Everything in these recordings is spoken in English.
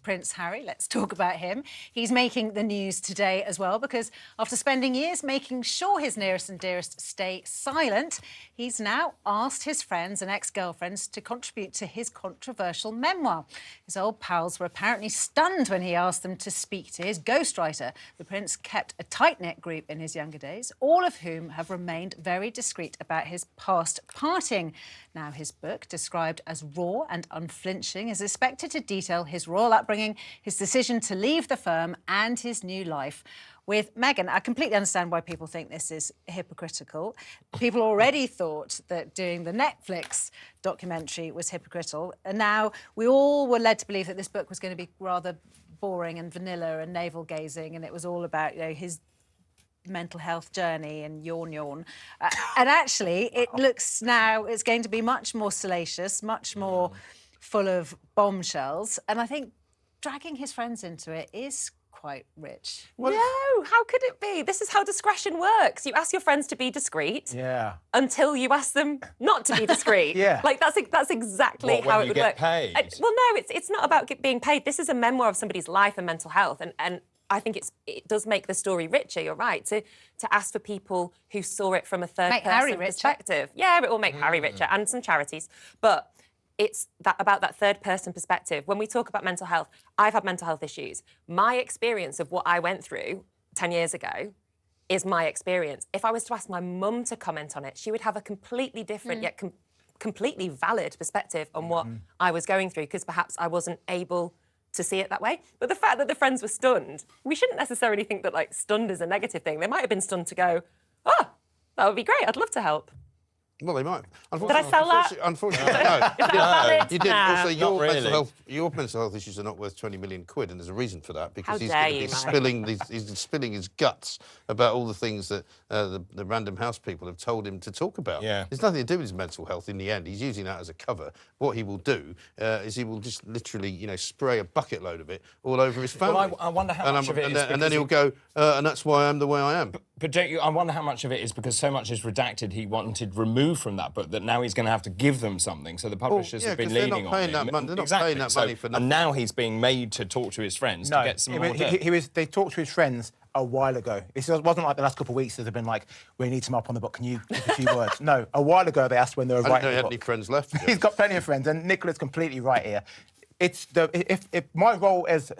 Prince Harry. Let's talk about him. He's making the news today as well because after spending years making sure his nearest and dearest stay silent, he's now asked his friends and ex-girlfriends to contribute to his controversial memoir. His old pals were apparently stunned when he asked them to speak to his ghostwriter. The Prince kept a tight-knit group in his younger days, all of whom have remained very discreet about his past partying. Now, his book, described as raw and unflinching, is expected to detail his royal upbringing, his decision to leave the firm and his new life. With Meghan, I completely understand why people think this is hypocritical. People already thought that doing the Netflix documentary was hypocritical, and now we all were led to believe that this book was going to be rather boring and vanilla and navel-gazing, and it was all about, you know, his mental health journey and yawn. And actually, it looks now it's going to be much more salacious, much more full of bombshells. And I think dragging his friends into it is quite rich. Well, no, how could it be? This is how discretion works. You ask your friends to be discreet until you ask them not to be discreet. Like, that's exactly how it would work. Paid? Well, no, it's not about being paid. This is a memoir of somebody's life and mental health. And I think it does make the story richer, you're right, to ask for people who saw it from a third-person perspective. Yeah, it will make Harry richer and some charities. But it's about that third-person perspective. When we talk about mental health, I've had mental health issues. My experience of what I went through 10 years ago is my experience. If I was to ask my mum to comment on it, she would have a completely different yet completely valid perspective on what I was going through, because perhaps I wasn't able to see it that way. But the fact that the friends were stunned, we shouldn't necessarily think that, like, stunned is a negative thing. They might have been stunned to go, oh, that would be great, I'd love to help. Well, they might. Did I sell that? Unfortunately, no. You didn't. Also, your mental health issues are not worth 20 million quid, and there's a reason for that, because he's going to be spilling his guts about all the things that the Random House people have told him to talk about. There's nothing to do with his mental health in the end. He's using that as a cover. What he will do is he will just literally, you know, spray a bucket load of it all over his family. Well, I wonder how much of it is and then he'll go, and that's why I'm the way I am. But don't you? I wonder how much of it is because so much is redacted he wanted removed from that book that now he's going to have to give them something. So the publishers have been leaning on him. They're not paying that money for nothing. And now he's being made to talk to his friends to get some more dirt. They talked to his friends a while ago. It wasn't like the last couple of weeks that they've been like, we need some help on the book, can you give a few words? No, a while ago they asked when they were writing the book. I didn't know he had any friends left. He's got plenty of friends, and Nicola's completely right here. It's if my role as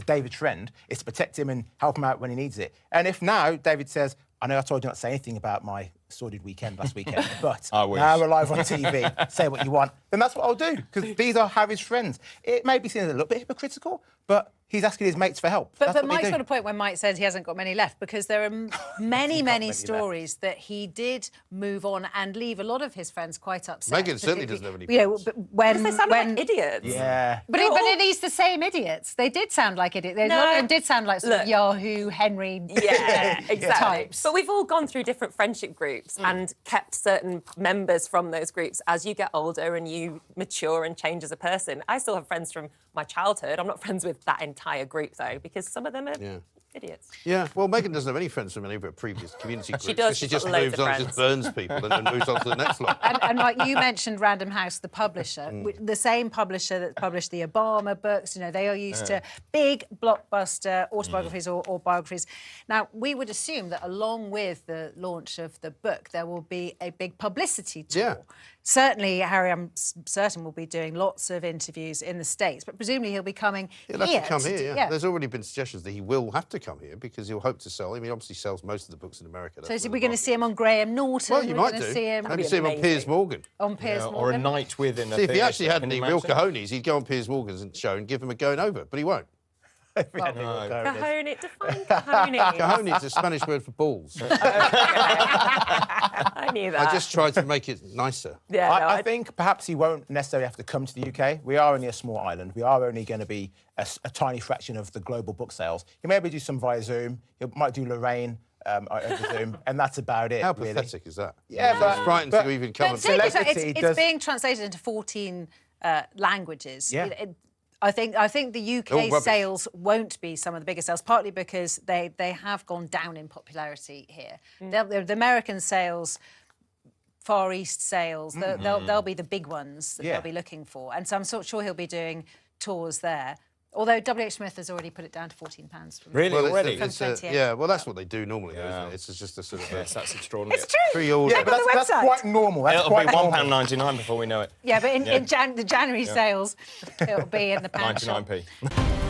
David's friend is to protect him and help him out when he needs it. And if now David says, I know I told you not to say anything about my sordid weekend last weekend, but now we're live on TV, say what you want, then that's what I'll do, because these are Harry's friends. It may be seen as a little bit hypocritical, but he's asking his mates for help. But Mike's got a point when Mike says he hasn't got many left, because there are many stories that he did move on and leave a lot of his friends quite upset. Meghan certainly doesn't have any friends. You know, but when they sound like idiots. Yeah. But are these the same idiots? They did sound like idiots. A lot of them did sound like sort of Yahoo, Henry exactly. types. But we've all gone through different friendship groups and kept certain members from those groups. As you get older and you mature and change as a person, I still have friends from my childhood. I'm not friends with that entire group, though, because some of them are idiots. Yeah, well, Meghan doesn't have any friends from any of her previous community groups. She does. She just moves on, just burns people and moves on to the next lot. And like you mentioned, Random House, the publisher, the same publisher that published the Obama books, you know, they are used to big blockbuster autobiographies or biographies. Now, we would assume that along with the launch of the book, there will be a big publicity tour. Certainly, Harry, I'm certain, will be doing lots of interviews in the States, but presumably he'll be coming here. He'll have to come here, yeah. There's already been suggestions that he will have to come here because he'll hope to sell. I mean, obviously sells most of the books in America. So we're going to see him on Graham Norton? Well, you might do. Maybe see him on Piers Morgan. On Piers Morgan? Or a night within a See, if he actually had any real cojones, he'd go on Piers Morgan's show and give him a going over, but he won't. Cajones, define cajones. Cajones is a Spanish word for balls. I knew that. I just tried to make it nicer. Yeah, I think perhaps he won't necessarily have to come to the UK. We are only a small island. We are only going to be a tiny fraction of the global book sales. He maybe do some via Zoom. He might do Lorraine over Zoom, and that's about it. How pathetic is that? Yeah, it's frightened to even come and say that. It's being translated into 14 languages. Yeah. I think the UK sales won't be some of the biggest sales, partly because they have gone down in popularity here. The American sales, Far East sales, they'll be the big ones that they'll be looking for. And so I'm sure he'll be doing tours there. Although WH Smith has already put it down to £14. Really? Well, already? Yeah, well, that's what they do normally, though, isn't it? It's just a sort of... Yes, that's extraordinary. It's true. Pre-order. Yeah, but that's quite normal. It'll be £1.99 before we know it. Yeah, but in the January sales, it'll be in the pound shop. 99p.